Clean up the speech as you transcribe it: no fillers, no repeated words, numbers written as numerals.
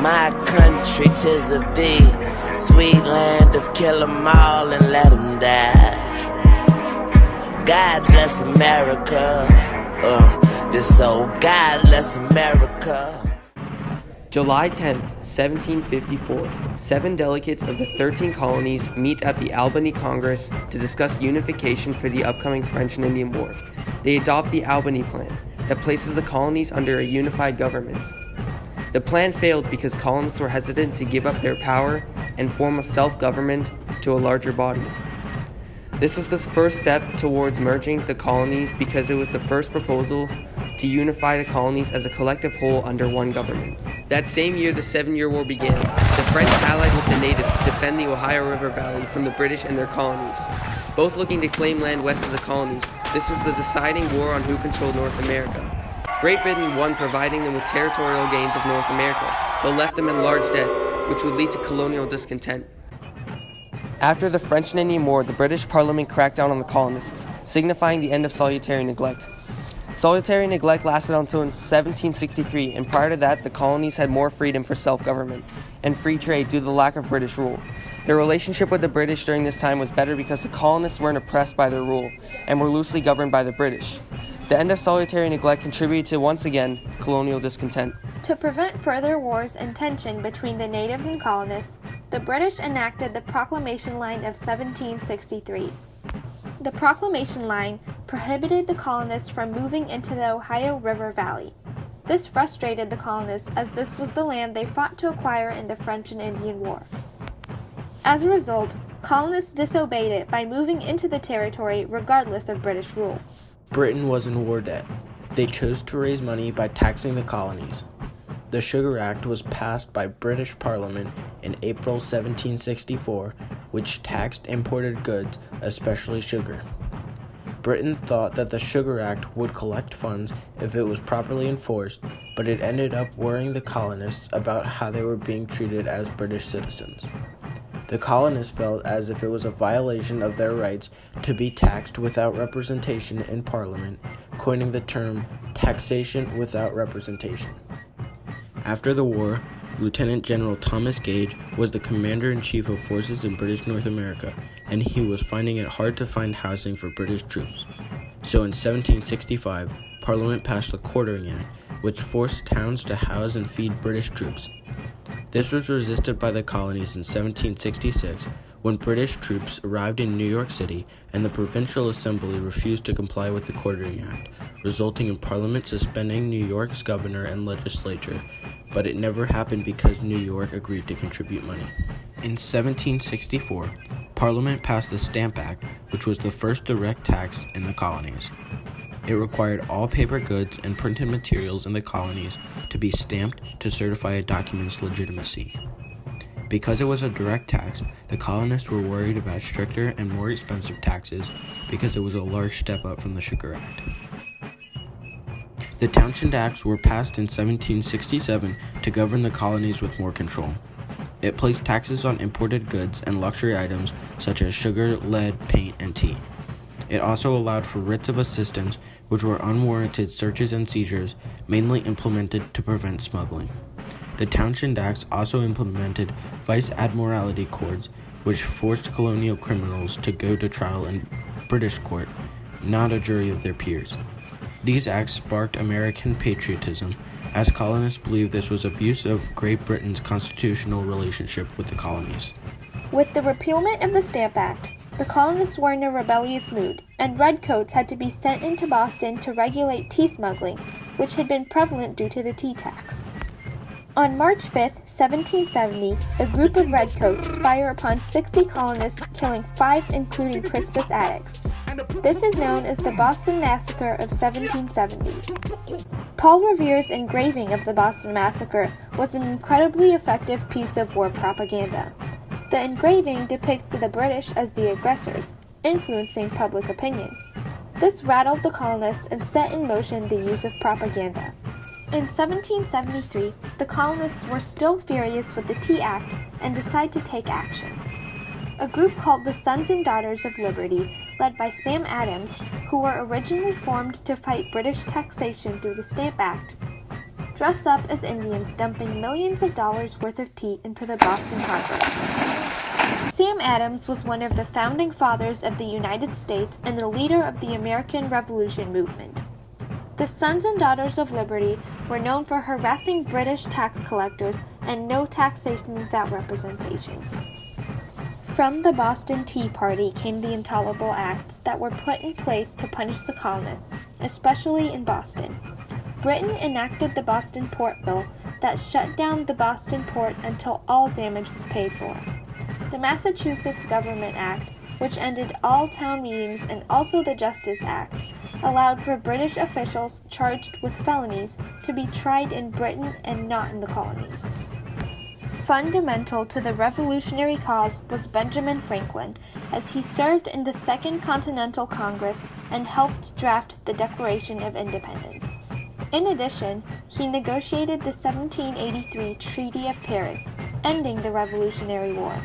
My country 'tis of thee, sweet land of kill 'em all and let 'em die. God bless America, this old God bless America. July 10th, 1754, 7 delegates of the 13 colonies meet at the Albany Congress to discuss unification for the upcoming French and Indian War. They adopt the Albany Plan that places the colonies under a unified government. The plan failed because colonists were hesitant to give up their power and form a self-government to a larger body. This was the first step towards merging the colonies because it was the first proposal to unify the colonies as a collective whole under one government. That same year, the 7-Year War began. The French allied with the natives to defend the Ohio River Valley from the British and their colonies, both looking to claim land west of the colonies. This was the deciding war on who controlled North America. Great Britain won, providing them with territorial gains of North America, but left them in large debt, which would lead to colonial discontent. After the French and Indian War, the British Parliament cracked down on the colonists, signifying the end of salutary neglect. Salutary neglect lasted until 1763, and prior to that, the colonies had more freedom for self-government and free trade due to the lack of British rule. Their relationship with the British during this time was better because the colonists weren't oppressed by their rule and were loosely governed by the British. The end of salutary neglect contributed to, once again, colonial discontent. To prevent further wars and tension between the natives and colonists, the British enacted the Proclamation Line of 1763. The Proclamation Line prohibited the colonists from moving into the Ohio River Valley. This frustrated the colonists as this was the land they fought to acquire in the French and Indian War. As a result, colonists disobeyed it by moving into the territory regardless of British rule. Britain was in war debt. They chose to raise money by taxing the colonies. The Sugar Act was passed by British Parliament in April 1764, which taxed imported goods, especially sugar. Britain thought that the Sugar Act would collect funds if it was properly enforced, but it ended up worrying the colonists about how they were being treated as British citizens. The colonists felt as if it was a violation of their rights to be taxed without representation in Parliament, coining the term taxation without representation. After the war, Lieutenant General Thomas Gage was the commander-in-chief of forces in British North America, and he was finding it hard to find housing for British troops. So in 1765, Parliament passed the Quartering Act, which forced towns to house and feed British troops. This was resisted by the colonies in 1766 when British troops arrived in New York City and the Provincial Assembly refused to comply with the Quartering Act, resulting in Parliament suspending New York's governor and legislature, but it never happened because New York agreed to contribute money. In 1764, Parliament passed the Stamp Act, which was the first direct tax in the colonies. It required all paper goods and printed materials in the colonies to be stamped to certify a document's legitimacy. Because it was a direct tax, the colonists were worried about stricter and more expensive taxes because it was a large step up from the Sugar Act. The Townshend Acts were passed in 1767 to govern the colonies with more control. It placed taxes on imported goods and luxury items such as sugar, lead, paint, and tea. It also allowed for writs of assistance, which were unwarranted searches and seizures, mainly implemented to prevent smuggling. The Townshend Acts also implemented vice admiralty courts, which forced colonial criminals to go to trial in British court, not a jury of their peers. These acts sparked American patriotism, as colonists believed this was abuse of Great Britain's constitutional relationship with the colonies. With the repealment of the Stamp Act, the colonists were in a rebellious mood, and redcoats had to be sent into Boston to regulate tea smuggling, which had been prevalent due to the tea tax. On March 5, 1770, a group of redcoats fire upon 60 colonists, killing 5, including Crispus Attucks. This is known as the Boston Massacre of 1770. Paul Revere's engraving of the Boston Massacre was an incredibly effective piece of war propaganda. The engraving depicts the British as the aggressors, influencing public opinion. This rattled the colonists and set in motion the use of propaganda. In 1773, the colonists were still furious with the Tea Act and decided to take action. A group called the Sons and Daughters of Liberty, led by Sam Adams, who were originally formed to fight British taxation through the Stamp Act, dress up as Indians, dumping millions of dollars worth of tea into the Boston harbor. Sam Adams was one of the founding fathers of the United States and the leader of the American Revolution movement. The Sons and Daughters of Liberty were known for harassing British tax collectors and no taxation without representation. From the Boston Tea Party came the intolerable acts that were put in place to punish the colonists, especially in Boston. Britain enacted the Boston Port Bill that shut down the Boston port until all damage was paid for. The Massachusetts Government Act, which ended all town meetings, and also the Justice Act, allowed for British officials charged with felonies to be tried in Britain and not in the colonies. Fundamental to the revolutionary cause was Benjamin Franklin, as he served in the Second Continental Congress and helped draft the Declaration of Independence. In addition, he negotiated the 1783 Treaty of Paris, ending the Revolutionary War.